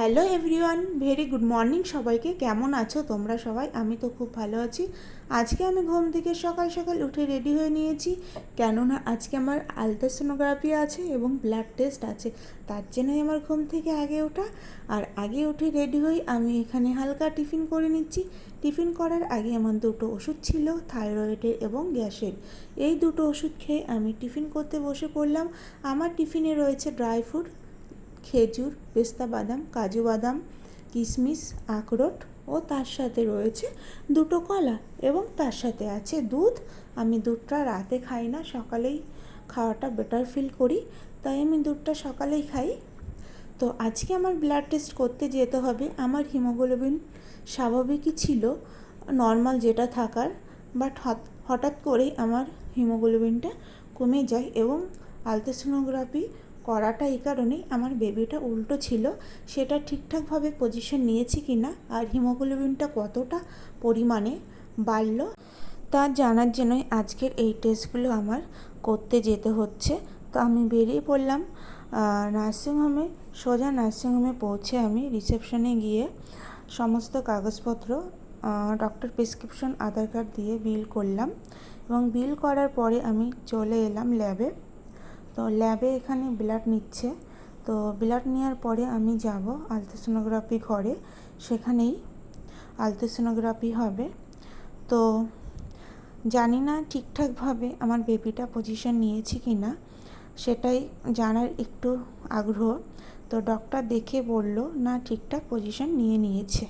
Hello everyone, very good morning সবাইকে। কেমন আছো তোমরা সবাই? আমি তো খুব ভালো আছি। আজকে আমি ঘুম থেকে সকাল সকাল উঠে রেডি হয়ে নিয়েছি, কেননা আজকে আমার আলট্রাসোনোগ্রাফি আছে এবং ব্লাড টেস্ট আছে। তার জন্যই আমার ঘুম থেকে আগে ওঠা। আর আগে উঠে রেডি হই আমি এখানে হালকা টিফিন করে নিচ্ছি। টিফিন করার আগে আমার দুটো ওষুধ ছিল, থাইরয়েডের এবং গ্যাসের। এই দুটো ওষুধ খেয়ে আমি টিফিন করতে বসে পড়লাম। আমার টিফিনে রয়েছে ড্রাই ফ্রুট, খেজুর, পেস্তা বাদাম, কাজু বাদাম, কিশমিশ, আখরোট ও তার সাথে রয়েছে দুটো কলা এবং তার সাথে আছে দুধ। আমি দুধটা রাতে খাই না, সকালেই খাওয়াটা বেটার ফিল করি, তাই আমি দুধটা সকালেই খাই। তো আজকে আমার ব্লাড টেস্ট করতে যেতে হবে। আমার হিমোগ্লোবিন স্বাভাবিকই ছিল, নর্মাল যেটা থাকার, বাট হঠাৎ করেই আমার হিমোগ্লোবিনটা কমে যায় এবং আলট্রাসোনোগ্রাফি করাটা এই কারণেই আমার বেবিটা উল্টো ছিল, সেটা ঠিকঠাকভাবে পজিশন নিয়েছি কি না আর হিমোগ্লোবিনটা কতটা পরিমাণে বাড়লো তা জানার জন্যই আজকের এই টেস্টগুলো আমার করতে যেতে হচ্ছে। তো আমি বেরিয়ে পড়লাম নার্সিংহোমে। সোজা নার্সিংহোমে পৌঁছে আমি রিসেপশনে গিয়ে সমস্ত কাগজপত্র, ডক্টর প্রেসক্রিপশন, আধার কার্ড দিয়ে বিল করলাম এবং বিল করার পরে আমি চলে এলাম ল্যাবে। তো ল্যাবে এখানে ব্লাড নিচ্ছে। তো ব্লাড নেওয়ার পরে আমি যাব আলট্রাসোনোগ্রাফি ঘরে, সেখানেই আলট্রাসোনোগ্রাফি হবে। তো জানি না ঠিকঠাকভাবে আমার বেবিটা পজিশন নিয়েছি কি না, সেটাই জানার একটু আগ্রহ। তো ডক্টর দেখে বলল না, ঠিকঠাক পজিশন নিয়েছে।